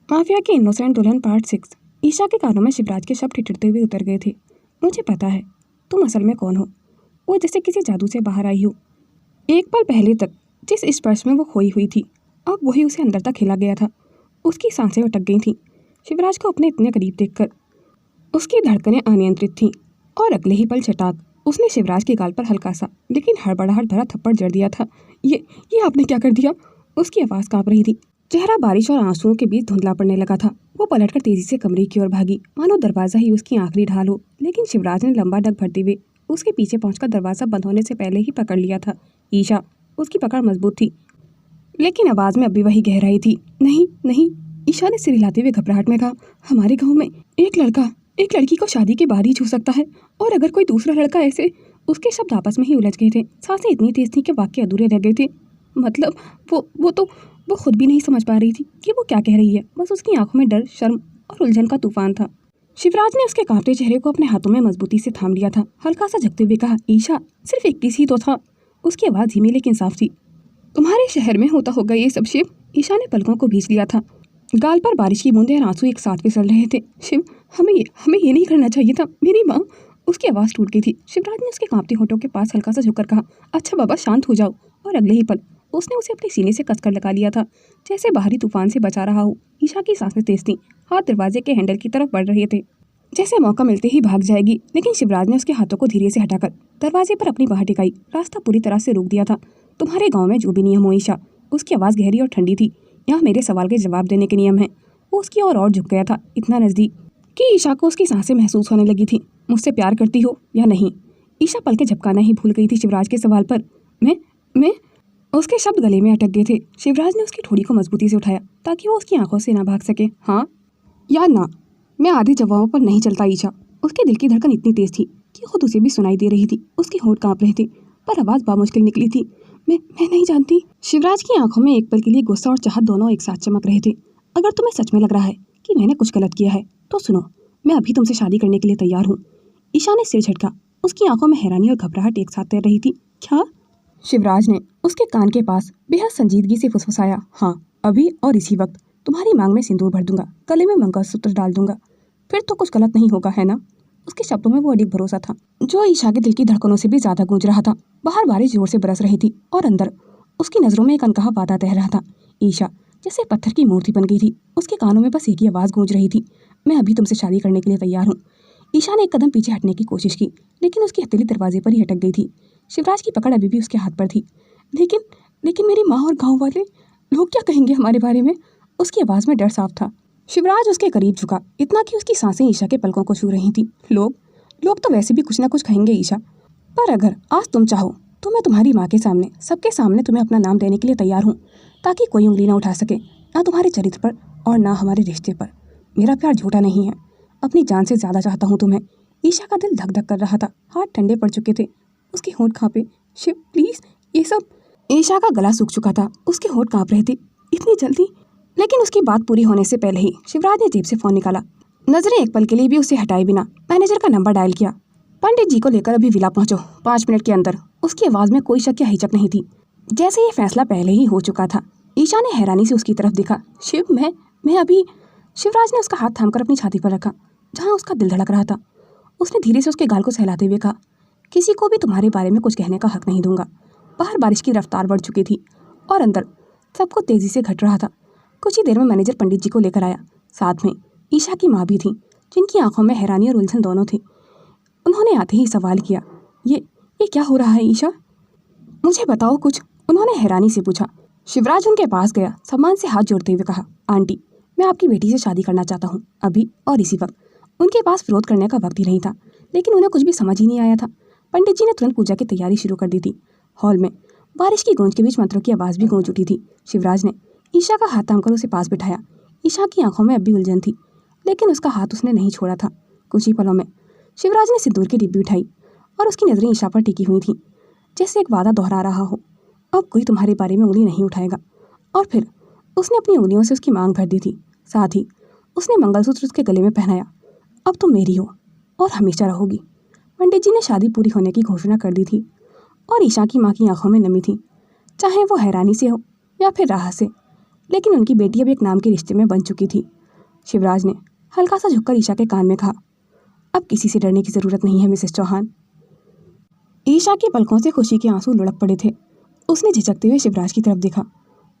Mafia की innocent दुल्हन part 6। Isha के कानों में शिवराज के शब्द ठिठुरते हुए उतर गए थे। मुझे पता है तुम असल में कौन हो। वो जैसे किसी जादू से बाहर आई हो। एक पल पहले तक जिस स्पर्श में वो खोई हुई थी, अब वही उसे अंदर तक हिला गया था। उसकी सांसें अटक गई थीं। शिवराज को अपने इतने करीब देखकर उसकी धड़कनें अनियंत्रित थीं और अगले ही पल चटाक उसने शिवराज के गाल पर हल्का सा लेकिन हड़बड़ाहट भरा थप्पड़ जड़ दिया था। ये आपने क्या कर दिया? उसकी आवाज़ कांप रही थी। चेहरा बारिश और आंसुओं के बीच धुंधला पड़ने लगा था। वो पलटकर तेजी से कमरे की ओर भागी, मानो दरवाजा ही उसकी आखिरी ढाल हो। लेकिन शिवराज ने लंबा डग भरते हुए उसके पीछे पहुंचकर दरवाजा बंद होने से पहले ही पकड़ लिया था। ईशा, उसकी पकड़ मजबूत थी, लेकिन आवाज में अब भी वही गहराई थी। नहीं नहीं, ईशा ने सिर हिलाते हुए घबराहट में कहा। हमारे गाँव में एक लड़की को शादी के बाद ही छू सकता है, और अगर कोई दूसरा लड़का ऐसे। उसके शब्द आपस में ही उलझ गए थे। सांसें इतनी तेज थी कि वाक्य अधूरे रह गए थे। मतलब वो खुद भी नहीं समझ पा रही थी कि वो क्या कह रही है। बस उसकी आंखों में डर, शर्म और उलझन का तूफान था। शिवराज ने उसके कांपते चेहरे को अपने हाथों में मजबूती से थाम लिया था। हल्का सा झुकते हुए कहा, ईशा, सिर्फ 21 ही तो था। उसकी आवाज़ धीमी लेकिन साफ थी। तुम्हारे शहर में होता होगा ये सब, शिव। ईशा ने पलकों को भींच लिया था। गाल पर बारिश की बूंदें और आंसू एक साथ फिसल रहे थे। शिव, हमें ये नहीं करना चाहिए था। मेरी माँ। उसकी आवाज़ टूट गई थी। शिवराज ने उसके कांपते होठों के पास हल्का सा झुककर कहा, अच्छा बाबा, शांत हो जाओ। और अगले ही पल उसने उसे अपने सीने से कसकर लगा लिया था, जैसे बाहरी तूफान से बचा रहा हो। ईशा की सांसें तेज थीं। हाथ दरवाजे के हैंडल की तरफ बढ़ रहे थे, जैसे मौका मिलते ही भाग जाएगी। लेकिन शिवराज ने उसके हाथों को धीरे से हटाकर दरवाजे पर अपनी बाह टिकाई। रास्ता पूरी तरह से रोक दिया था। तुम्हारे गाँव में जो भी नियम हो ईशा। उसकी आवाज़ गहरी और ठंडी थी। यहाँ मेरे सवाल के जवाब देने के नियम हैं। वो उसकी और झुक गया था, इतना नज़दीक कि ईशा को उसकी सांसें महसूस होने लगी थी। मुझसे प्यार करती हो या नहीं? ईशा पलके झपकाना ही भूल गई थी शिवराज के सवाल पर। मैं उसके शब्द गले में अटक गए थे। शिवराज ने उसकी ठोड़ी को मजबूती से उठाया ताकि वो उसकी आंखों से ना भाग सके। हाँ या ना? मैं आधे जवाबों पर नहीं चलता ईशा। उसके दिल की धड़कन इतनी तेज थी कि खुद उसे भी सुनाई दे रही थी। उसके होंठ कांप रहे थे, पर आवाज़ बामुश्किल निकली थी। मैं नहीं जानती। शिवराज की आंखों में एक पल के लिए गुस्सा और चाहत दोनों एक साथ चमक रहे थे। अगर तुम्हें सच में लग रहा है कि मैंने कुछ गलत किया है तो सुनो, मैं अभी तुमसे शादी करने के लिए तैयार हूँ। ईशा ने सिर झटका। उसकी आंखों में हैरानी और घबराहट एक साथ तैर रही थी। क्या? शिवराज ने उसके कान के पास बेहद संजीदगी से फुसफुसाया। हाँ, अभी और इसी वक्त तुम्हारी मांग में सिंदूर भर दूंगा, गले में मंगलसूत्र डाल दूंगा। फिर तो कुछ गलत नहीं होगा, है ना? उसके शब्दों में वो अडिग भरोसा था, जो ईशा के दिल की धड़कनों से भी ज्यादा गूंज रहा था। बाहर बारिश जोर से बरस रही थी और अंदर उसकी नजरों में एक अनकहा वादा तैर रहा था। ईशा जैसे पत्थर की मूर्ति बन गई थी। उसके कानों में बस एक ही आवाज़ गूंज रही थी, मैं अभी तुमसे शादी करने के लिए तैयार हूँ। ईशा ने एक कदम पीछे हटने की कोशिश की, लेकिन उसकी हथेली दरवाजे पर ही अटक गई थी। शिवराज की पकड़ अभी भी उसके हाथ पर थी। लेकिन मेरी माँ और गाँव वाले लोग क्या कहेंगे हमारे बारे में? उसकी आवाज़ में डर साफ था। शिवराज उसके करीब झुका, इतना कि उसकी सांसें ईशा के पलकों को छू रही थीं। लोग तो वैसे भी कुछ ना कुछ कहेंगे ईशा, पर अगर आज तुम चाहो तो मैं तुम्हारी माँ के सामने, सबके सामने तुम्हें अपना नाम देने के लिए तैयार हूँ, ताकि कोई उंगली ना उठा सके, ना तुम्हारे चरित्र पर और ना हमारे रिश्ते पर। मेरा प्यार झूठा नहीं है, अपनी जान से ज़्यादा चाहता हूँ तुम्हें। ईशा का दिल धक धक कर रहा था, हाथ ठंडे पड़ चुके थे, उसके होंठ कांपे। शिव प्लीज़, ये सब। ईशा का गला सूख चुका था, उसके होंठ कांप रहे थे। इतनी जल्दी? लेकिन उसकी बात पूरी होने से पहले ही शिवराज ने जेब से फ़ोन निकाला। नजरें एक पल के लिए भी उसे हटाए बिना मैनेजर का नंबर डायल किया। पंडित जी को लेकर अभी विला पहुंचो, 5 मिनट के अंदर। उसकी आवाज़ में कोई शक या हिचक नहीं थी, जैसे ये फैसला पहले ही हो चुका था। ईशा ने हैरानी से उसकी तरफ देखा। शिव, मैं अभी। शिवराज ने उसका हाथ थामकर अपनी छाती पर रखा, जहाँ उसका दिल धड़क रहा था। उसने धीरे से उसके गाल को सहलाते हुए कहा, किसी को भी तुम्हारे बारे में कुछ कहने का हक नहीं दूंगा। बाहर बारिश की रफ्तार बढ़ चुकी थी और अंदर सब कुछ तेजी से घट रहा था। कुछ ही देर में मैनेजर पंडित जी को लेकर आया। साथ में ईशा की माँ भी थी, जिनकी आंखों में हैरानी और उलझन दोनों थी। उन्होंने आते ही सवाल किया, ये क्या हो रहा है ईशा? मुझे बताओ कुछ, उन्होंने हैरानी से पूछा। शिवराज उनके पास गया, सम्मान से हाथ जोड़ते हुए कहा, आंटी, मैं आपकी बेटी से शादी करना चाहता हूँ, अभी और इसी वक्त। उनके पास विरोध करने का वक्त ही नहीं था, लेकिन उन्हें कुछ भी समझ ही नहीं आया था। पंडित जी ने तुरंत पूजा की तैयारी शुरू कर दी थी। हॉल में बारिश की गूंज के बीच मंत्रों की आवाज़ भी गूंज उठी थी। शिवराज ने ईशा का हाथ थामकर उसे पास बिठाया। ईशा की आंखों में अब भी उलझन थी, लेकिन उसका हाथ उसने नहीं छोड़ा था। कुछ ही पलों में शिवराज ने सिंदूर की डिब्बी उठाई और उसकी नज़रें ईशा पर टिकी हुई थीं, जैसे एक वादा दोहरा रहा हो, अब कोई तुम्हारे बारे में उंगली नहीं उठाएगा। और फिर उसने अपनी उंगलियों से उसकी मांग भर दी थी। साथ ही उसने मंगलसूत्र उसके गले में पहनाया। अब तुम मेरी हो और हमेशा रहोगी। पंडित जी ने शादी पूरी होने की घोषणा कर दी थी और ईशा की माँ की आंखों में नमी थी, चाहे वो हैरानी से हो या फिर राहत से। लेकिन उनकी बेटी अब एक नाम के रिश्ते में बन चुकी थी। शिवराज ने हल्का सा झुककर ईशा के कान में कहा, अब किसी से डरने की ज़रूरत नहीं है मिसेस चौहान। ईशा की पलकों से खुशी के आंसू लुढ़क पड़े थे। उसने झिझकते हुए शिवराज की तरफ देखा।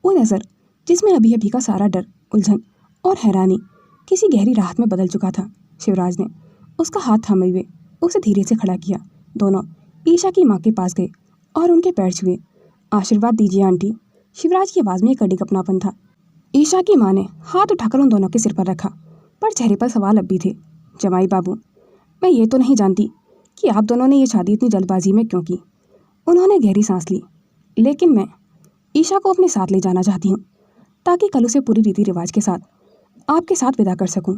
वो नज़र, जिसमें अभी अभी का सारा डर, उलझन और हैरानी किसी गहरी राहत में बदल चुका था। शिवराज ने उसका हाथ थामे हुए उसे धीरे से खड़ा किया। दोनों ईशा की माँ के पास गए और उनके पैर छुए। आशीर्वाद दीजिए आंटी। शिवराज की आवाज़ में एक अडिग अपनापन था। ईशा की माँ ने हाथ उठाकर उन दोनों के सिर पर रखा, पर चेहरे पर सवाल अब भी थे। जमाई बाबू, मैं ये तो नहीं जानती कि आप दोनों ने ये शादी इतनी जल्दबाजी में क्यों की। उन्होंने गहरी सांस ली। लेकिन मैं ईशा को अपने साथ ले जाना चाहती हूँ, ताकि कल उसे पूरी रीति रिवाज के साथ आपके साथ विदा कर सकूँ।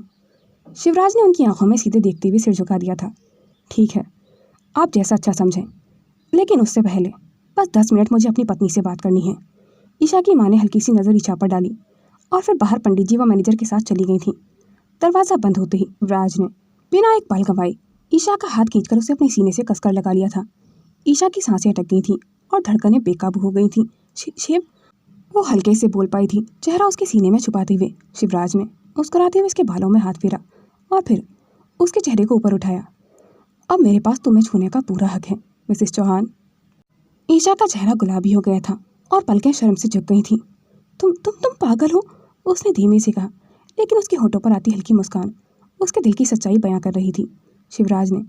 शिवराज ने उनकी आंखों में सीधे देखते हुए सिर झुका दिया था। ठीक है, आप जैसा अच्छा समझें, लेकिन उससे पहले बस 10 मिनट मुझे अपनी पत्नी से बात करनी है। ईशा की माँ ने हल्की सी नज़र ईशा पर डाली और फिर बाहर पंडित जी व मैनेजर के साथ चली गई थी। दरवाज़ा बंद होते ही शिवराज ने बिना एक पल गंवाए ईशा का हाथ खींचकर उसे अपने सीने से कसकर लगा लिया था। ईशा की सांसें अटक गई थीं और धड़कनें बेकाबू हो गई थीं। शिव, वो हल्के से बोल पाई थी, चेहरा उसके सीने में छुपाते हुए। शिवराज ने मुस्कुराते हुए उसके बालों में हाथ फेरा और फिर उसके चेहरे को ऊपर उठाया। अब मेरे पास तुम्हें छूने का पूरा हक है मिसेस चौहान। ईशा का चेहरा गुलाबी हो गया था और पलकें शर्म से झुक गई थीं। तुम पागल हो, उसने धीमे से कहा, लेकिन उसके होठों पर आती हल्की मुस्कान उसके दिल की सच्चाई बयां कर रही थी। शिवराज ने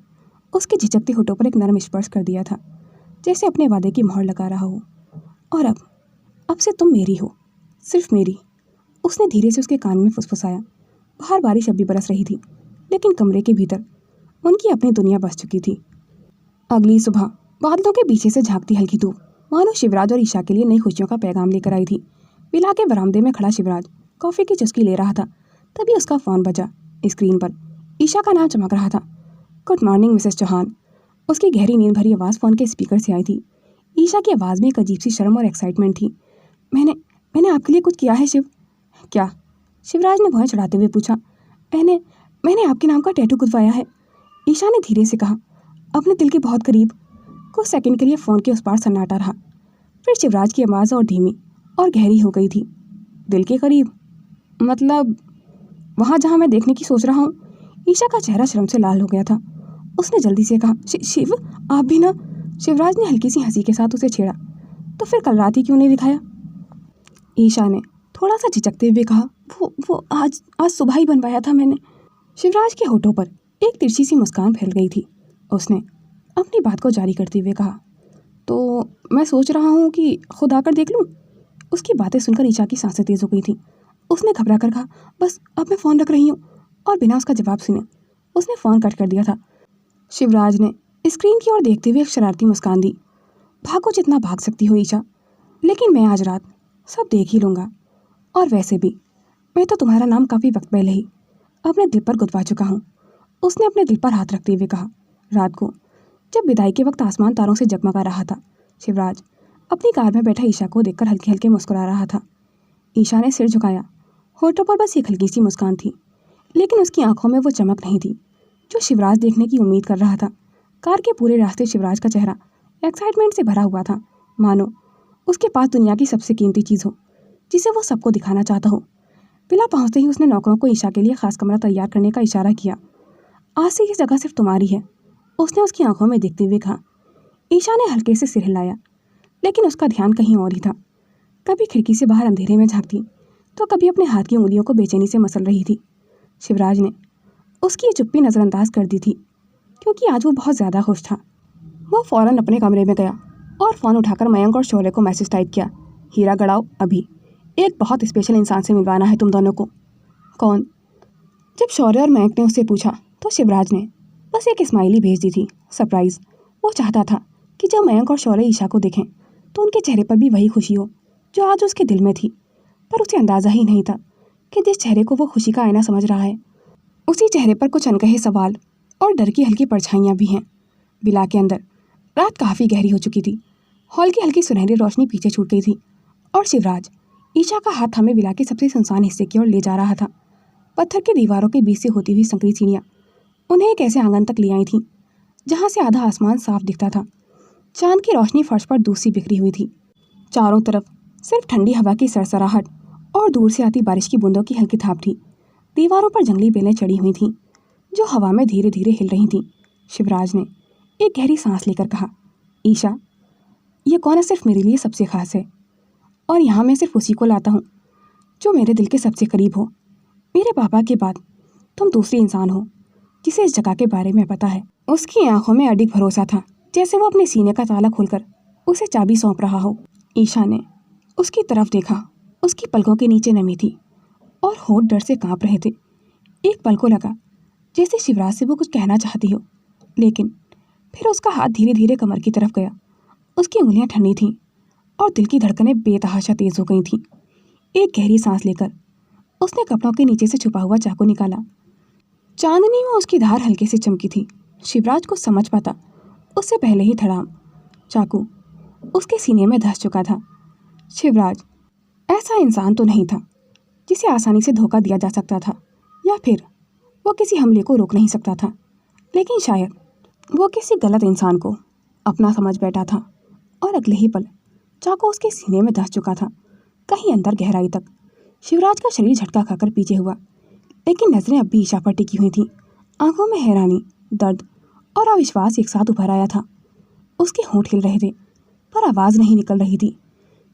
उसके झिझकते होठों पर एक नरम स्पर्श कर दिया था, जैसे अपने वादे की मोहर लगा रहा हो। और अब से तुम मेरी हो, सिर्फ मेरी। उसने धीरे से उसके कान में फुसफुसाया। बाहर बारिश अभी बरस रही थी, लेकिन कमरे के भीतर उनकी अपनी दुनिया बस चुकी थी। अगली सुबह बादलों के पीछे से झांकती हल्की धूप मानो शिवराज और ईशा के लिए नई खुशियों का पैगाम लेकर आई थी। विला के बरामदे में खड़ा शिवराज कॉफ़ी की चुस्की ले रहा था, तभी उसका फ़ोन बजा। स्क्रीन पर ईशा का नाम चमक रहा था। Good morning Mrs Chauhan. उसकी गहरी नींद भरी आवाज़ फ़ोन के स्पीकर से आई थी। ईशा की आवाज़ में एक अजीब सी शर्म और एक्साइटमेंट थी। मैंने आपके लिए कुछ किया है शिव। क्या? शिवराज ने भौं चढ़ाते हुए पूछा। मैंने आपके नाम का टैटू गुदवाया है, ईशा ने धीरे से कहा, अपने दिल के बहुत करीब। कुछ सेकंड के लिए फ़ोन के उस पार सन्नाटा रहा। फिर शिवराज की आवाज़ और धीमी और गहरी हो गई थी। दिल के करीब मतलब वहाँ जहाँ मैं देखने की सोच रहा हूँ। ईशा का चेहरा शर्म से लाल हो गया था। उसने जल्दी से कहा, शिव आप भी ना। शिवराज ने हल्की सी हंसी के साथ उसे छेड़ा। तो फिर कल रात ही क्यों नहीं दिखाया? ईशा ने थोड़ा सा झिझकते हुए कहा, वो आज सुबह ही बनवाया था मैंने। शिवराज के होठों पर एक तिरछी सी मुस्कान फैल गई थी। उसने अपनी बात को जारी करते हुए कहा, तो मैं सोच रहा हूँ कि खुद आकर देख लूँ। उसकी बातें सुनकर ईशा की सांसें तेज हो गई थी। उसने घबरा कर कहा, बस अब मैं फ़ोन रख रही हूँ। और बिना उसका जवाब सुने उसने फ़ोन कट कर दिया था। शिवराज ने स्क्रीन की ओर देखते हुए एक शरारती मुस्कान दी। भागो जितना भाग सकती हो ईशा, लेकिन मैं आज रात सब देख ही लूँगा। और वैसे भी मैं तो तुम्हारा नाम काफ़ी वक्त पहले ही अपने दिल पर गुदवा चुका हूँ। उसने अपने दिल पर हाथ रखते हुए कहा। रात को जब विदाई के वक्त आसमान तारों से जगमगा रहा था, शिवराज अपनी कार में बैठा ईशा को देखकर हल्के हल्के मुस्कुरा रहा था। ईशा ने सिर झुकाया। होठों पर बस एक हल्की सी मुस्कान थी, लेकिन उसकी आंखों में वो चमक नहीं थी जो शिवराज देखने की उम्मीद कर रहा था। कार के पूरे रास्ते शिवराज का चेहरा एक्साइटमेंट से भरा हुआ था, मानो उसके पास दुनिया की सबसे कीमती चीज़ हो जिसे वो सबको दिखाना चाहता हो। विला पहुंचते ही उसने नौकरों को ईशा के लिए खास कमरा तैयार करने का इशारा किया। आज से ये जगह सिर्फ तुम्हारी है, उसने उसकी आंखों में देखते हुए कहा। ईशा ने हल्के से सिर हिलाया, लेकिन उसका ध्यान कहीं और ही था। कभी खिड़की से बाहर अंधेरे में झांकती, तो कभी अपने हाथ की उंगलियों को बेचैनी से मसल रही थी। शिवराज ने उसकी ये चुप्पी नज़रअंदाज कर दी थी, क्योंकि आज वो बहुत ज़्यादा खुश था। वो फ़ौरन अपने कमरे में गया और फ़ोन उठाकर मयंक और शौर्य को मैसेज टाइप किया। हीरा गड़ाओ अभी, एक बहुत स्पेशल इंसान से मिलवाना है तुम दोनों को। कौन? जब शौर्य और मयंक ने उससे पूछा तो शिवराज ने बस एक स्माइली भेज दी थी। सरप्राइज़। वो चाहता था कि जब मयंक और शौर्य ईशा को देखें तो उनके चेहरे पर भी वही खुशी हो जो आज उसके दिल में थी, पर उसे अंदाज़ा ही नहीं था कि जिस चेहरे को वो खुशी का आईना समझ रहा है, उसी चेहरे पर कुछ अनकहे सवाल और डर की हल्की परछाइयाँ भी हैं। विला के अंदर रात काफ़ी गहरी हो चुकी थी। हॉल की हल्की सुनहरी रोशनी पीछे छूट गई थी और शिवराज ईशा का हाथ हमें विला के सबसे सुनसान हिस्से की ओर ले जा रहा था। पत्थर की दीवारों के बीच से होती हुई संकरी सीढ़ियाँ उन्हें एक ऐसे आंगन तक ले आई थीं जहाँ से आधा आसमान साफ दिखता था। चांद की रोशनी फर्श पर दूर सी बिखरी हुई थी। चारों तरफ सिर्फ ठंडी हवा की सरसराहट और दूर से आती बारिश की बूंदों की हल्की थाप थी। दीवारों पर जंगली बेलें चढ़ी हुई थीं जो हवा में धीरे धीरे हिल रही थीं। शिवराज ने एक गहरी सांस लेकर कहा, ईशा, ये कौन है सिर्फ मेरे लिए सबसे खास है, और यहाँ मैं सिर्फ उसी को लाता हूँ जो मेरे दिल के सबसे करीब हो। मेरे पापा के बाद तुम दूसरी इंसान हो जिसे इस जगह के बारे में पता है। उसकी आंखों में अडिग भरोसा था, जैसे वो अपने सीने का ताला खोलकर उसे चाबी सौंप रहा हो। ईशा ने उसकी तरफ देखा। उसकी पलकों के नीचे नमी थी और होंठ डर से कांप रहे थे। एक पल को लगा जैसे शिवराज से वो कुछ कहना चाहती हो, लेकिन फिर उसका हाथ धीरे धीरे कमर की तरफ गया। उसकी उंगलियां ठंडी थीं और दिल की धड़कनें बेतहाशा तेज हो गई थीं। एक गहरी सांस लेकर उसने कपड़ों के नीचे से छुपा हुआ चाकू निकाला। चांदनी में उसकी धार हल्के से चमकी थी। शिवराज को समझ पाता उससे पहले ही धड़ाम चाकू उसके सीने में धंस चुका था। शिवराज ऐसा इंसान तो नहीं था जिसे आसानी से धोखा दिया जा सकता था, या फिर वो किसी हमले को रोक नहीं सकता था, लेकिन शायद वो किसी गलत इंसान को अपना समझ बैठा था। और अगले ही पल चाकू उसके सीने में धंस चुका था, कहीं अंदर गहराई तक। शिवराज का शरीर झटका खाकर पीछे हुआ, लेकिन नजरें अब भी ईशा पर टिकी हुई थीं। आंखों में हैरानी, दर्द और अविश्वास एक साथ उभर आया था। उसके होंठ हिल रहे थे पर आवाज़ नहीं निकल रही थी।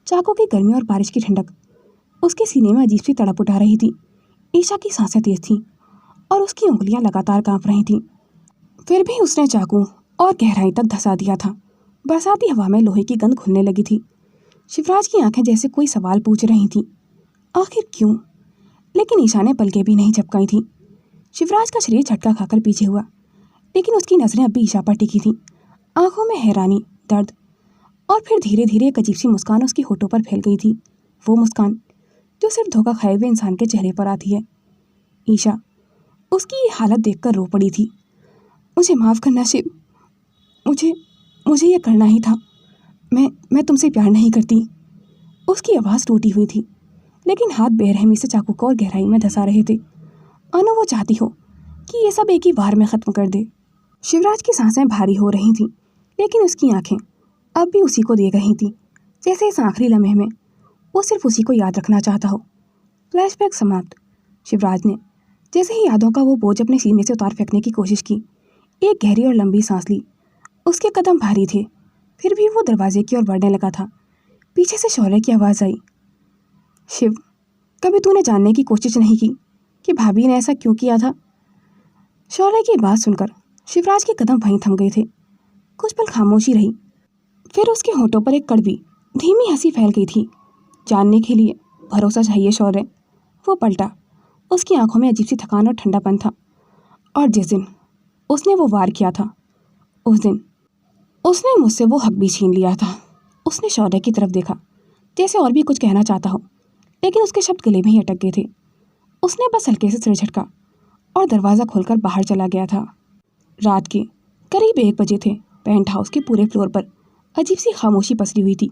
चाकू की गर्मी और बारिश की ठंडक उसके सीने में अजीब सी तड़प उठा रही थी। ईशा की सांसें तेज थीं और उसकी उंगलियां लगातार कांप रही थीं। फिर भी उसने चाकू और गहराई तक धंसा दिया था। बरसाती हवा में लोहे की गंध घुलने लगी थी। शिवराज की आंखें जैसे कोई सवाल पूछ रही थीं, आखिर क्यों? लेकिन ईशा ने पलकें भी नहीं झपकाई थीं। शिवराज का शरीर झटका खाकर पीछे हुआ, लेकिन उसकी नजरें अब भी ईशा पर टिकी थीं। आंखों में हैरानी, दर्द और फिर धीरे धीरे एक अजीब सी मुस्कान उसकी होठों पर फैल गई थी। वो मुस्कान जो सिर्फ धोखा खाए हुए इंसान के चेहरे पर आती है। ईशा उसकी ये हालत देखकर रो पड़ी थी। मुझे माफ़ करना शिव, मुझे मुझे ये करना ही था। मैं तुमसे प्यार नहीं करती। उसकी आवाज़ टूटी हुई थी, लेकिन हाथ बेरहमी से चाकू को और गहराई में धंसा रहे थे। मानो वो चाहती हो कि ये सब एक ही बार में ख़त्म कर दे। शिवराज की सांसें भारी हो रही थीं, लेकिन उसकी आंखें अब भी उसी को देख रही थीं, जैसे इस आखिरी लम्हे में वो सिर्फ उसी को याद रखना चाहता हो। फ्लैशबैक समाप्त। शिवराज ने जैसे ही यादों का वो बोझ अपने सीने से उतार फेंकने की कोशिश की, एक गहरी और लंबी सांस ली। उसके कदम भारी थे, फिर भी वो दरवाजे की ओर बढ़ने लगा था। पीछे से शौर्य की आवाज़ आई, शिव, कभी तूने जानने की कोशिश नहीं की कि भाभी ने ऐसा क्यों किया था? शौर्य की बात सुनकर शिवराज के कदम वहीं थम गए थे। कुछ पल खामोशी रही, फिर उसके होठों पर एक कड़वी धीमी हंसी फैल गई थी। जानने के लिए भरोसा चाहिए शौर्य। वो पलटा। उसकी आंखों में अजीब सी थकान और ठंडापन था। और जिस दिन उसने वो वार किया था, उस दिन उसने मुझसे वो हक भी छीन लिया था। उसने शौर्य की तरफ देखा, जैसे और भी कुछ कहना चाहता हो, लेकिन उसके शब्द गले में ही अटक गए थे। उसने बस हल्के से सिर झटका और दरवाज़ा खोलकर बाहर चला गया था। रात के करीब 1 बजे थे। पेंट हाउस के पूरे फ्लोर पर अजीब सी खामोशी पसरी हुई थी।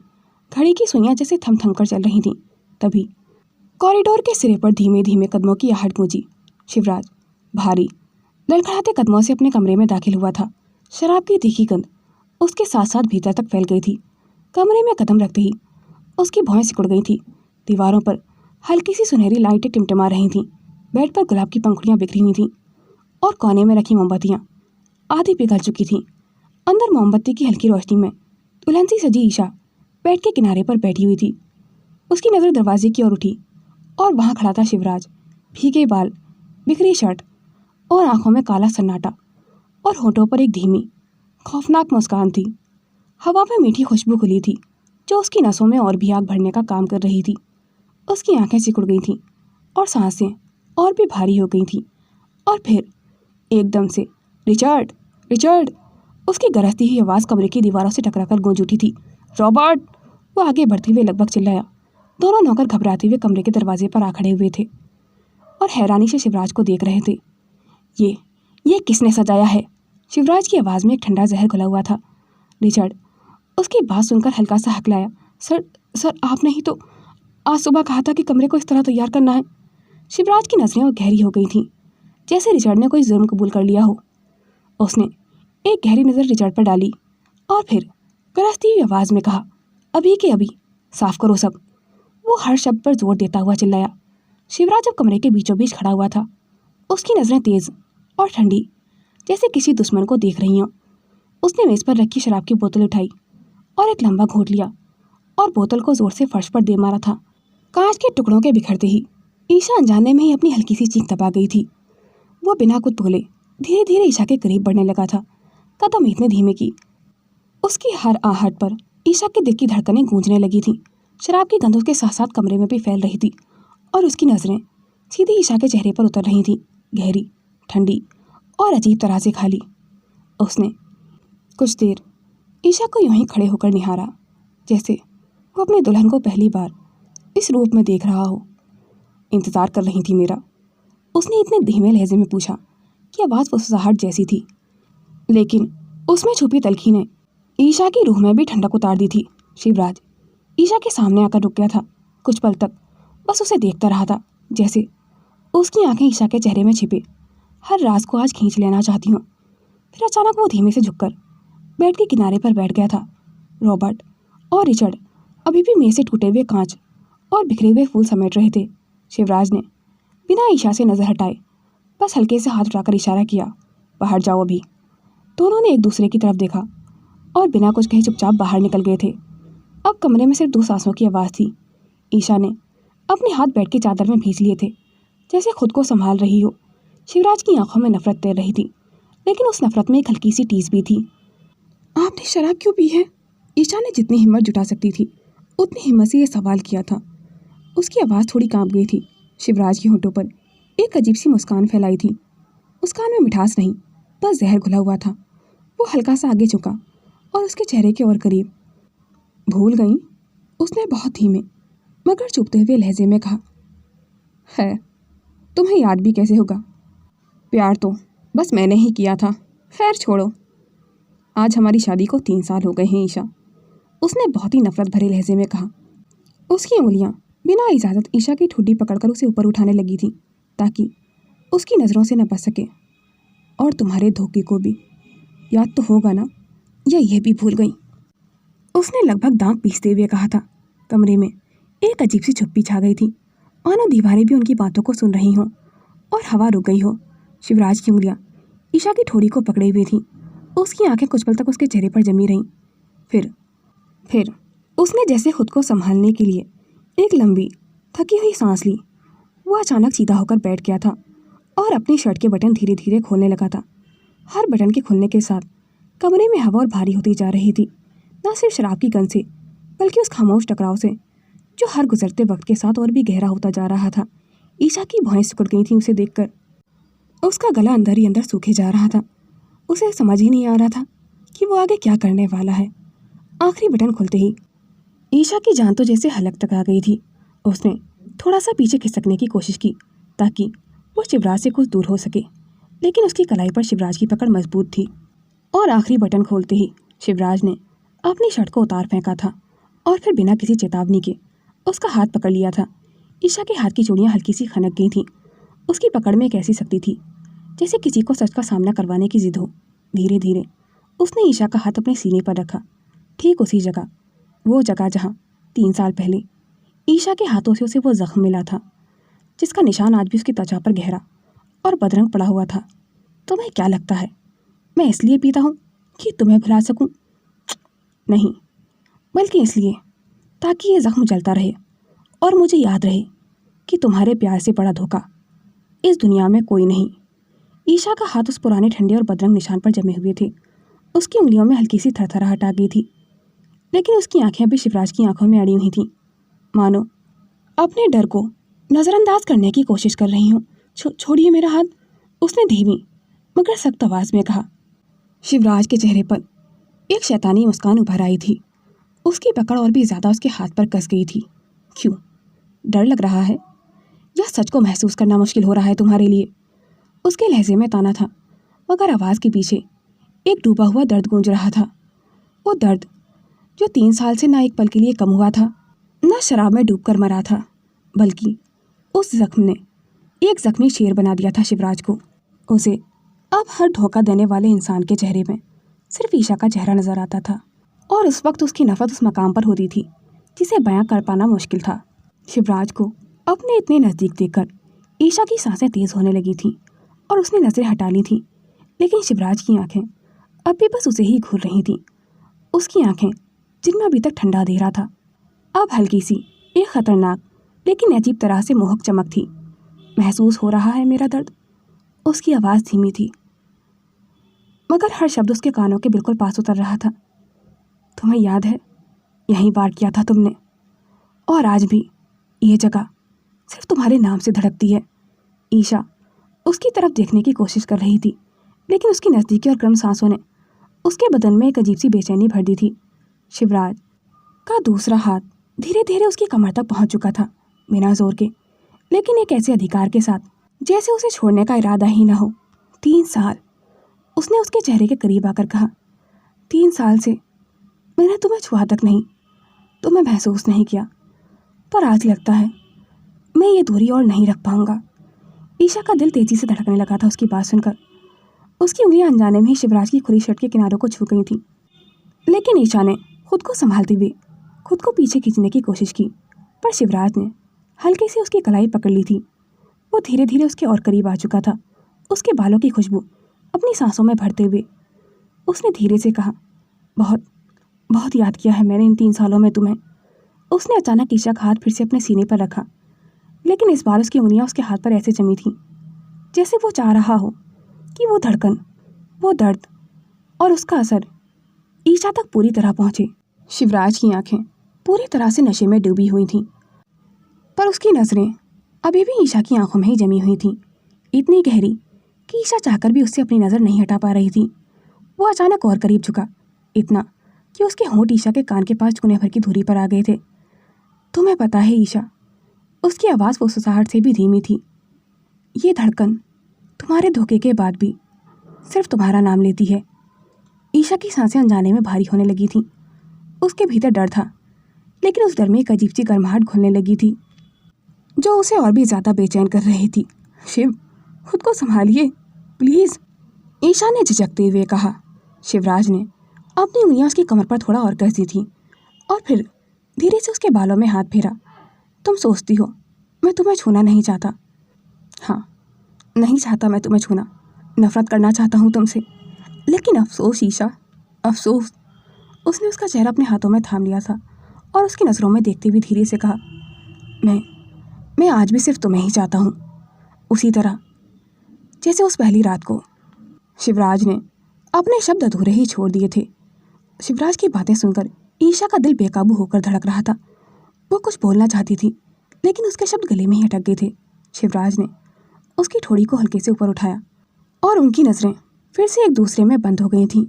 घड़ी की सुइयां जैसे थम थम कर चल रही थीं। तभी कॉरिडोर के सिरे पर धीमे धीमे कदमों की आहट गूंजी। शिवराज भारी लड़खड़ाते कदमों से अपने कमरे में दाखिल हुआ था। शराब की तीखी गंध उसके साथ साथ भीतर तक फैल गई थी। कमरे में कदम रखते ही उसकी भौहें सिकुड़ गई थी। दीवारों पर हल्की सी सुनहरी लाइटें टिमटिमा रही थीं। बेड पर गुलाब की पंखुड़ियाँ बिखरी हुई थीं और कोने में रखी मोमबत्तियाँ आधी पिघल चुकी थीं। अंदर मोमबत्ती की हल्की रोशनी में दुल्हन सी सजी ईशा बेड के किनारे पर बैठी हुई थी। उसकी नज़र दरवाजे की ओर उठी और वहाँ खड़ा था शिवराज। भीगे बाल, बिखरी शर्ट और आंखों में काला सन्नाटा और होठों पर एक धीमी खौफनाक मुस्कान थी। हवा में मीठी खुशबू खुली थी जो उसकी नसों में और भी आग भरने का काम कर रही थी। उसकी आंखें सिकुड़ गई थीं और सांसें और भी भारी हो गई थीं। और फिर एकदम से रिचर्ड, रिचर्ड! उसकी गरजती हुई आवाज़ कमरे की दीवारों से टकराकर गूंज उठी थी। रॉबर्ट! वो आगे बढ़ते हुए लगभग चिल्लाया। दोनों नौकर घबराते हुए कमरे के दरवाजे पर आ खड़े हुए थे और हैरानी से शिवराज को देख रहे थे। ये किसने सजाया है? शिवराज की आवाज़ में एक ठंडा जहर घुला हुआ था। रिचर्ड उसकी बात सुनकर हल्का सा हकलाया। सर आपने ही तो आज सुबह कहा था कि कमरे को इस तरह तैयार करना है। शिवराज की नज़रें और गहरी हो गई थीं, जैसे रिचर्ड ने कोई जुर्म कबूल कर लिया हो। उसने एक गहरी नज़र रिचर्ड पर डाली और फिर गरजती हुई आवाज़ में कहा, अभी के अभी साफ करो सब। वो हर शब्द पर जोर देता हुआ चिल्लाया। शिवराज अब कमरे के बीचों बीच खड़ा हुआ था। उसकी नज़रें तेज और ठंडी, जैसे किसी दुश्मन को देख रही हों। उसने मेज पर रखी शराब की बोतल उठाई और एक लंबा घूंट लिया और बोतल को जोर से फर्श पर दे मारा था। कांच के टुकड़ों के बिखरते ही ईशा अनजाने में ही अपनी हल्की सी चीख दबा गई थी। वो बिना कुछ बोले धीरे धीरे ईशा के करीब बढ़ने लगा था, कदम इतने धीमे कि उसकी हर आहट पर ईशा के दिल की धड़कनें गूंजने लगी थीं। शराब की गंध उसके साथ साथ कमरे में भी फैल रही थी और उसकी नज़रें सीधी ईशा के चेहरे पर उतर रही थीं, गहरी, ठंडी और अजीब तरह से खाली। उसने कुछ देर ईशा को यूं ही खड़े होकर निहारा, जैसे वो अपने दुल्हन को पहली बार इस रूप में देख रहा हो। इंतज़ार कर रही थी मेरा? उसने इतने धीमे लहजे में पूछा कि आवाज़ फुसफुसाहट जैसी थी, लेकिन उसमें छुपी तलखी ने ईशा की रूह में भी ठंडक उतार दी थी। शिवराज ईशा के सामने आकर रुक गया था। कुछ पल तक बस उसे देखता रहा था, जैसे उसकी आंखें ईशा के चेहरे में छिपे हर राज को आज खींच लेना चाहती हूँ। फिर अचानक वो धीमे से झुककर बेड के किनारे पर बैठ गया था। रॉबर्ट और रिचर्ड अभी भी मेज से टूटे हुए कांच और बिखरे हुए फूल समेट रहे थे। शिवराज ने बिना ईशा से नज़र हटाए बस हल्के से हाथ उठाकर इशारा किया, बाहर जाओ अभी। दोनों ने एक दूसरे की तरफ देखा और बिना कुछ कहे चुपचाप बाहर निकल गए थे। अब कमरे में सिर्फ 2 सांसों की आवाज़ थी। ईशा ने अपने हाथ बेड की चादर में भींच लिए थे, जैसे खुद को संभाल रही हो। शिवराज की आंखों में नफरत तैर रही थी, लेकिन उस नफरत में एक हल्की सी टीस भी थी। आपने शराब क्यों पी है? ईशा ने जितनी हिम्मत जुटा सकती थी उतनी हिम्मत से ये सवाल किया था। उसकी आवाज़ थोड़ी कांप गई थी। शिवराज के होठों पर एक अजीब सी मुस्कान फैलाई थी। मुस्कान में मिठास नहीं, बस जहर घुला हुआ था। वो हल्का सा आगे झुका और उसके चेहरे के और करीब। भूल गई? उसने बहुत धीमे मगर चुभते हुए लहजे में कहा। है, तुम्हें याद भी कैसे होगा? प्यार तो बस मैंने ही किया था। खैर छोड़ो, आज हमारी शादी को 3 साल हो गए हैं ईशा, उसने बहुत ही नफरत भरे लहजे में कहा। उसकी उंगलियां बिना इजाज़त ईशा की ठुड्डी पकड़कर उसे ऊपर उठाने लगी थी, ताकि उसकी नज़रों से न बच सके। और तुम्हारे धोखे को भी याद तो होगा ना, या यह भी भूल गई? उसने लगभग दांत पीसते हुए कहा था। कमरे में एक अजीब सी चुप्पी छा गई थी, मानो दीवारें भी उनकी बातों को सुन रही हों और हवा रुक गई हो। शिवराज की उंगलियां ईशा की ठोड़ी को पकड़े हुई थीं। उसकी आंखें कुछ पल तक उसके चेहरे पर जमी रहीं। फिर उसने जैसे खुद को संभालने के लिए एक लंबी थकी हुई सांस ली। वो अचानक सीधा होकर बैठ गया था और अपनी शर्ट के बटन धीरे धीरे खोलने लगा था। हर बटन के खुलने के साथ कमरे में हवा और भारी होती जा रही थी, न सिर्फ शराब की गंध से, बल्कि उस खामोश टकराव से जो हर गुजरते वक्त के साथ और भी गहरा होता जा रहा था। ईशा की भौहें सिकुड़ गई थीं उसे देखकर। उसका गला अंदर ही अंदर सूखे जा रहा था। उसे समझ ही नहीं आ रहा था कि वो आगे क्या करने वाला है। आखिरी बटन खुलते ही ईशा की जान तो जैसे हलक तक आ गई थी। उसने थोड़ा सा पीछे खिसकने की कोशिश की ताकि वो शिवराज से कुछ दूर हो सके, लेकिन उसकी कलाई पर शिवराज की पकड़ मजबूत थी। और आखिरी बटन खोलते ही शिवराज ने अपनी शर्ट को उतार फेंका था और फिर बिना किसी चेतावनी के उसका हाथ पकड़ लिया था। ईशा के हाथ की चूड़ियाँ हल्की सी खनक गई थीं। उसकी पकड़ में एक ऐसी शक्ति थी जैसे किसी को सच का सामना करवाने की जिद हो। धीरे धीरे उसने ईशा का हाथ अपने सीने पर रखा, ठीक उसी जगह, वो जगह जहाँ 3 साल पहले ईशा के हाथों से उसे वो जख्म मिला था, जिसका निशान आज भी उसकी त्वचा पर गहरा और बदरंग पड़ा हुआ था। तुम्हें क्या लगता है मैं इसलिए पीता हूँ कि तुम्हें भुला सकूँ? नहीं, बल्कि इसलिए ताकि ये जख्म जलता रहे और मुझे याद रहे कि तुम्हारे प्यार से बड़ा धोखा इस दुनिया में कोई नहीं। ईशा का हाथ उस पुराने ठंडे और बदरंग निशान पर जमे हुए थे। उसकी उंगलियों में हल्की सी थरथराहट आ गई थी, लेकिन उसकी आंखें अभी शिवराज की आंखों में अड़ी हुई थीं, मानो अपने डर को नज़रअंदाज करने की कोशिश कर रही हूँ। छोड़िए मेरा हाथ, उसने धीमी मगर सख्त आवाज़ में कहा। शिवराज के चेहरे पर एक शैतानी मुस्कान उभर आई थी। उसकी पकड़ और भी ज़्यादा उसके हाथ पर कस गई थी। क्यों? डर लग रहा है या सच को महसूस करना मुश्किल हो रहा है तुम्हारे लिए? उसके लहजे में ताना था, मगर आवाज़ के पीछे एक डूबा हुआ दर्द गूंज रहा था। वो दर्द जो 3 साल से ना एक पल के लिए कम हुआ था, ना शराब में डूबकर मरा था, बल्कि उस जख्म ने एक जख्मी शेर बना दिया था शिवराज को। उसे अब हर धोखा देने वाले इंसान के चेहरे में सिर्फ ईशा का चेहरा नजर आता था, और उस वक्त उसकी नफरत उस मकाम पर होती थी जिसे बयां कर पाना मुश्किल था। शिवराज को अपने इतने नज़दीक देखकर ईशा की सांसें तेज होने लगी थीं और उसने नज़रें हटा ली थीं, लेकिन शिवराज की आंखें अब भी बस उसे ही घूर रही थीं। उसकी आंखें जिनमें अभी तक ठंडा अंधेरा था, अब हल्की सी एक खतरनाक लेकिन अजीब तरह से मोहक चमक थी। महसूस हो रहा है मेरा दर्द? उसकी आवाज़ धीमी थी, मगर हर शब्द उसके कानों के बिल्कुल पास उतर रहा था। तुम्हें याद है, यहीं वार किया था तुमने, और आज भी ये जगह सिर्फ तुम्हारे नाम से धड़कती है। ईशा उसकी तरफ देखने की कोशिश कर रही थी, लेकिन उसकी नज़दीकी और गर्म सांसों ने उसके बदन में एक अजीब सी बेचैनी भर दी थी। शिवराज का दूसरा हाथ धीरे धीरे उसकी कमर तक पहुंच चुका था, बिना जोर के, लेकिन एक ऐसे अधिकार के साथ जैसे उसे छोड़ने का इरादा ही न हो। 3 साल, उसने उसके चेहरे के करीब आकर कहा। 3 साल से मैंने तुम्हें छुआ तक नहीं, तुम्हें महसूस नहीं किया, पर आज लगता है मैं ये दूरी और नहीं रख पाऊंगा। ईशा का दिल तेजी से धड़कने लगा था उसकी बात सुनकर। उसकी उंगलियां अनजाने में ही शिवराज की खुली शर्ट के किनारों को छू गई थीं, लेकिन ईशा ने खुद को संभालते हुए खुद को पीछे खींचने की कोशिश की, पर शिवराज ने हल्के से उसकी कलाई पकड़ ली थी। वो धीरे धीरे उसके और करीब आ चुका था, उसके बालों की खुशबू अपनी सांसों में भरते हुए। उसने धीरे से कहा, बहुत बहुत याद किया है मैंने इन 3 सालों में तुम्हें। उसने अचानक ईशा का हाथ फिर से अपने सीने पर रखा, लेकिन इस बार उसकी उंगलियां उसके हाथ पर ऐसे जमी थीं जैसे वो चाह रहा हो कि वो धड़कन, वो दर्द और उसका असर ईशा तक पूरी तरह पहुंचे। शिवराज की आंखें पूरी तरह से नशे में डूबी हुई थीं, पर उसकी नज़रें अभी भी ईशा की आंखों में ही जमी हुई थीं, इतनी गहरी कि ईशा चाहकर भी उससे अपनी नज़र नहीं हटा पा रही थी। वो अचानक और करीब झुका, इतना कि उसके होंठ ईशा के कान के पास चुने भर की दूरी पर आ गए थे। तुम्हें पता है ईशा, उसकी आवाज़ फुसफुसाहट से भी धीमी थी, ये धड़कन तुम्हारे धोखे के बाद भी सिर्फ तुम्हारा नाम लेती है। ईशा की सांसें अनजाने में भारी होने लगी थीं। उसके भीतर डर था, लेकिन उस डर में एक अजीब सी गर्माहट घुलने लगी थी जो उसे और भी ज़्यादा बेचैन कर रही थी। शिव, खुद को संभालिए प्लीज़, ईशा ने झिझकते हुए कहा। शिवराज ने अपनी उंगलियां उसकी कमर पर थोड़ा और कस दी थी और फिर धीरे से उसके बालों में हाथ फेरा। तुम सोचती हो मैं तुम्हें छूना नहीं चाहता? हाँ, नहीं चाहता मैं तुम्हें छूना, नफरत करना चाहता हूँ तुमसे, लेकिन अफसोस ईशा, अफसोस। उसने उसका चेहरा अपने हाथों में थाम लिया था और उसकी नज़रों में देखते हुए धीरे से कहा, मैं आज भी सिर्फ तुम्हें ही चाहता हूँ, उसी तरह जैसे उस पहली रात को। शिवराज ने अपने शब्द अधूरे ही छोड़ दिए थे। शिवराज की बातें सुनकर ईशा का दिल बेकाबू होकर धड़क रहा था। वो कुछ बोलना चाहती थी, लेकिन उसके शब्द गले में ही अटक गए थे। शिवराज ने उसकी ठोड़ी को हल्के से ऊपर उठाया और उनकी नज़रें फिर से एक दूसरे में बंद हो गई थीं।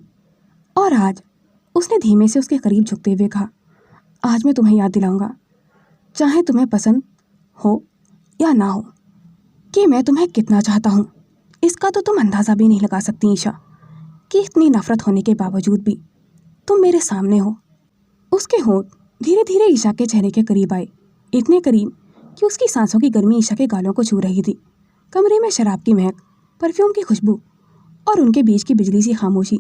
और आज उसने धीमे से उसके करीब झुकते हुए कहा, आज मैं तुम्हें याद दिलाऊंगा, चाहे तुम्हें पसंद हो या ना हो, कि मैं तुम्हें कितना चाहता हूँ। इसका तो तुम अंदाज़ा भी नहीं लगा सकती ईशा, कि इतनी नफरत होने के बावजूद भी तुम मेरे सामने हो। उसके होंठ धीरे धीरे ईशा के चेहरे के करीब आए, इतने करीब कि उसकी सांसों की गर्मी ईशा के गालों को छू रही थी। कमरे में शराब की महक, परफ्यूम की खुशबू और उनके बीच की बिजली सी खामोशी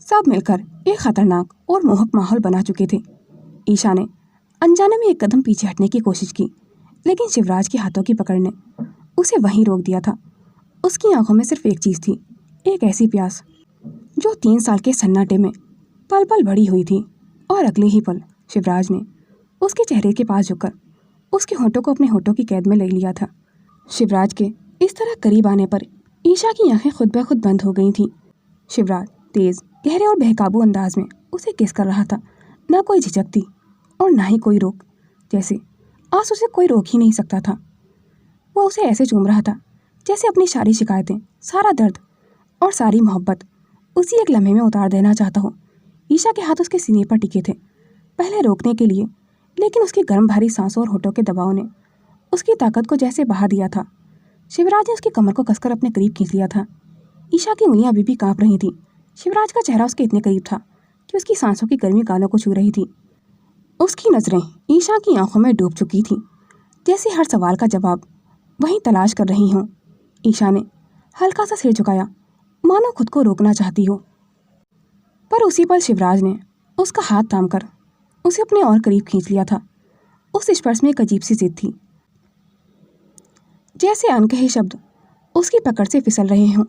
सब मिलकर एक खतरनाक और मोहक माहौल बना चुके थे। ईशा ने अनजाने में एक कदम पीछे हटने की कोशिश की, लेकिन शिवराज के हाथों की पकड़ ने उसे वहीं रोक दिया था। उसकी आंखों में सिर्फ एक चीज़ थी, एक ऐसी प्यास जो 3 साल के सन्नाटे में पल पल बढ़ी हुई थी। और अगले ही पल शिवराज ने उसके चेहरे के पास झुककर उसके होठों को अपने होठों की कैद में ले लिया था। शिवराज के इस तरह करीब आने पर ईशा की आंखें खुद ब खुद बंद हो गई थीं। शिवराज तेज, गहरे और बेकाबू अंदाज में उसे किस कर रहा था। ना कोई झिझक थी और ना ही कोई रोक, जैसे आज उसे कोई रोक ही नहीं सकता था। वो उसे ऐसे चूम रहा था जैसे अपनी सारी शिकायतें, सारा दर्द और सारी मोहब्बत उसी एक लम्हे में उतार देना चाहता हो। ईशा के हाथ उसके सीने पर टिके थे, पहले रोकने के लिए, लेकिन उसकी गर्म भारी सांसों और होठों के दबाव ने उसकी ताकत को जैसे बहा दिया था। शिवराज ने उसकी कमर को कसकर अपने करीब खींच लिया था। ईशा की उंगलियां अभी भी कांप रही थीं। शिवराज का चेहरा उसके इतने करीब था कि उसकी सांसों की गर्मी गालों को छू रही थी। उसकी नज़रें ईशा की आंखों में डूब चुकी थीं, जैसे हर सवाल का जवाब वहीं तलाश कर रही हों। ईशा ने हल्का सा सिर झुकाया, मानो खुद को रोकना चाहती हो, पर उसी पल शिवराज ने उसका हाथ थामकर उसे अपने और करीब खींच लिया था। उस स्पर्श में एक अजीब सी जिद थी, जैसे अनकहे शब्द उसकी पकड़ से फिसल रहे हों।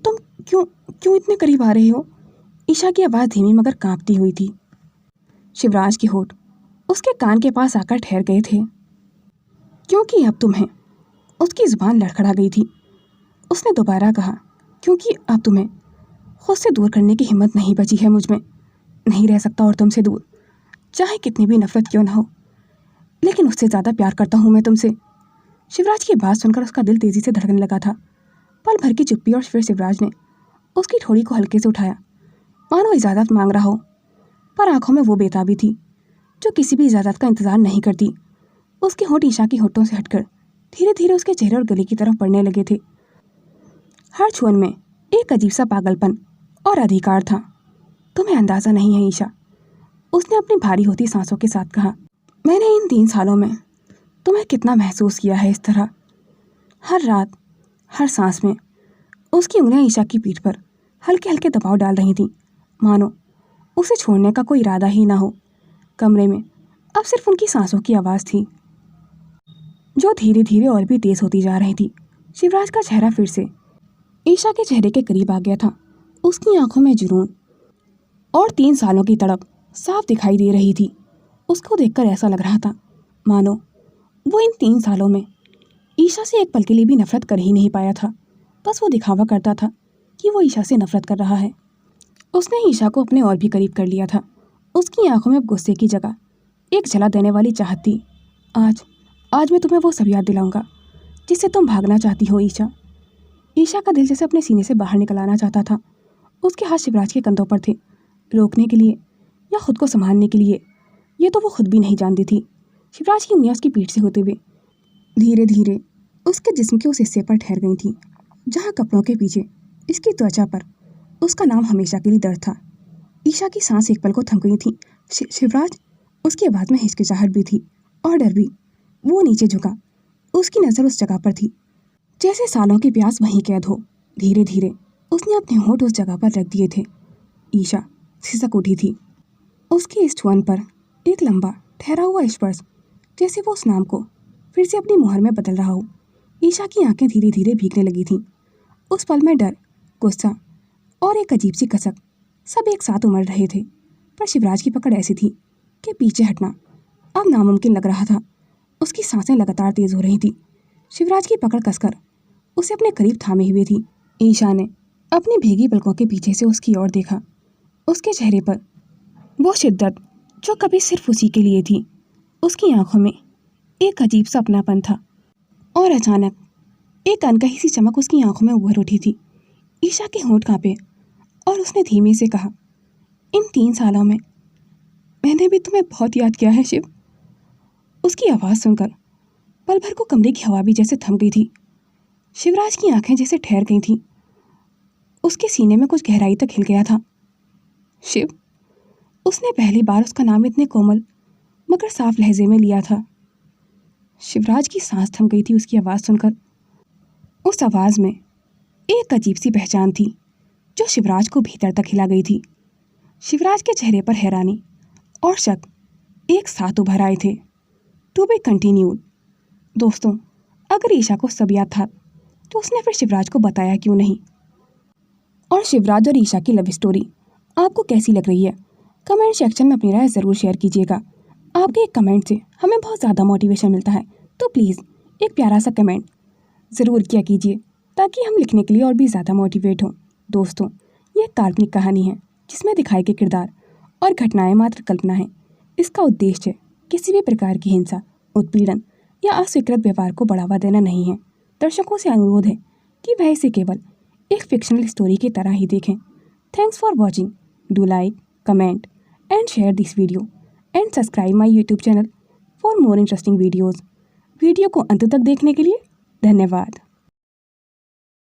तुम क्यों क्यों इतने करीब आ रहे हो? ईशा की आवाज़ धीमी मगर कांपती हुई थी। शिवराज के होठ उसके कान के पास आकर ठहर गए थे। क्योंकि अब तुम्हें, उसकी जुबान लड़खड़ा गई थी। उसने दोबारा कहा, क्योंकि अब तुम्हें खुद से दूर करने की हिम्मत नहीं बची है मुझ में। नहीं रह सकता और तुमसे दूर, चाहे कितनी भी नफरत क्यों ना हो, लेकिन उससे ज़्यादा प्यार करता हूँ मैं तुमसे। शिवराज की बात सुनकर उसका दिल तेज़ी से धड़कने लगा था। पल भर की चुप्पी और फिर शिवराज ने उसकी ठोड़ी को हल्के से उठाया, मानो इजाज़त मांग रहा हो, पर आंखों में वो बेताबी थी जो किसी भी इजाज़त का इंतज़ार नहीं करती। उसके होंठ ईशा के होठों से हटकर धीरे धीरे उसके चेहरे और गले की तरफ बढ़ने लगे थे। हर छुअन में एक अजीब सा पागलपन और अधिकार था। तुम्हें अंदाज़ा नहीं है ईशा, उसने अपनी भारी होती सांसों के साथ कहा। मैंने इन 3 सालों में तुम्हें कितना महसूस किया है इस तरह। हर रात, हर सांस में उसकी उंगलियां ईशा की पीठ पर हल्के हल्के दबाव डाल रही थीं, मानो उसे छोड़ने का कोई इरादा ही ना हो। कमरे में अब सिर्फ उनकी सांसों की आवाज़ थी, जो धीरे धीरे और भी तेज होती जा रही थी। शिवराज का चेहरा फिर से ईशा के चेहरे के करीब आ गया था। उसकी आंखों में जुनून और 3 सालों की तड़प साफ दिखाई दे रही थी। उसको देखकर ऐसा लग रहा था मानो वो इन 3 सालों में ईशा से एक पल के लिए भी नफरत कर ही नहीं पाया था। बस वो दिखावा करता था कि वो ईशा से नफरत कर रहा है। उसने ईशा को अपने और भी करीब कर लिया था। उसकी आंखों में अब गुस्से की जगह एक जला देने वाली चाहत थी। आज मैं तुम्हें वो सब याद दिलाऊंगा जिससे तुम भागना चाहती हो ईशा। ईशा का दिल जैसे अपने सीने से बाहर निकल आना चाहता था। उसके हाथ शिवराज के कंधों पर थे, रोकने के लिए या खुद को संभालने के लिए, ये तो वो खुद भी नहीं जानती थी। शिवराज की उंगलियां उसकी पीठ से होते हुए धीरे धीरे उसके जिस्म के उस हिस्से पर ठहर गई थीं जहाँ कपड़ों के पीछे इसकी त्वचा पर उसका नाम हमेशा के लिए दर्द था। ईशा की सांस एक पल को थम गई थी। शिवराज, उसकी आवाज़ में हिचकिचाहट भी थी और डर भी। वो नीचे झुका, उसकी नज़र उस जगह पर थी जैसे सालों की प्यास वहीं कैद हो। धीरे धीरे उसने अपने होंठ उस जगह पर रख दिए थे। ईशा सिसक उठी थी। उसकी इस छुअन पर एक लंबा ठहरा हुआ स्पर्श, जैसे वो उस नाम को फिर से अपनी मुहर में बदल रहा हो। ईशा की आंखें धीरे धीरे भीगने लगी थीं। उस पल में डर, गुस्सा और एक अजीब सी कसक सब एक साथ उमड़ रहे थे। पर शिवराज की पकड़ ऐसी थी कि पीछे हटना अब नामुमकिन लग रहा था। उसकी सांसें लगातार तेज हो रही थी। शिवराज की पकड़ कसकर उसे अपने करीब थामे हुए थी। ईशा ने अपनी भीगी पलकों के पीछे से उसकी ओर देखा। उसके चेहरे पर वो शिद्दत जो कभी सिर्फ उसी के लिए थी। उसकी आंखों में एक अजीब सा अपनापन था और अचानक एक अनकही सी चमक उसकी आंखों में उभर उठी थी। ईशा के होंठ कांपे और उसने धीमे से कहा, इन 3 सालों में मैंने भी तुम्हें बहुत याद किया है शिव। उसकी आवाज़ सुनकर पल भर को कमरे की हवा भी जैसे थम गई थी। शिवराज की आंखें जैसे ठहर गई थीं। उसके सीने में कुछ गहराई तक हिल गया था। शिव, उसने पहली बार उसका नाम इतने कोमल मगर साफ लहजे में लिया था। शिवराज की सांस थम गई थी उसकी आवाज़ सुनकर। उस आवाज़ में एक अजीब सी पहचान थी जो शिवराज को भीतर तक हिला गई थी। शिवराज के चेहरे पर हैरानी और शक एक साथ उभर आए थे। To be continued. दोस्तों, अगर ईशा को सब याद था तो उसने फिर शिवराज को बताया क्यों नहीं? और शिवराज और ईशा की लव स्टोरी आपको कैसी लग रही है? कमेंट सेक्शन में अपनी राय ज़रूर शेयर कीजिएगा। आपके एक कमेंट से हमें बहुत ज़्यादा मोटिवेशन मिलता है, तो प्लीज़ एक प्यारा सा कमेंट ज़रूर किया कीजिए ताकि हम लिखने के लिए और भी ज़्यादा मोटिवेट हों। दोस्तों, ये एक काल्पनिक कहानी है जिसमें दिखाए गए किरदार और घटनाएं मात्र कल्पना है। इसका उद्देश्य किसी भी प्रकार की हिंसा, उत्पीड़न या अस्वीकृत व्यवहार को बढ़ावा देना नहीं है। दर्शकों से अनुरोध है कि वह इसे केवल एक फिक्शनल स्टोरी की तरह ही देखें। Thanks for watching. Do like, comment and share this video and subscribe my YouTube channel for more interesting videos. Video को अंत तक देखने के लिए धन्यवाद।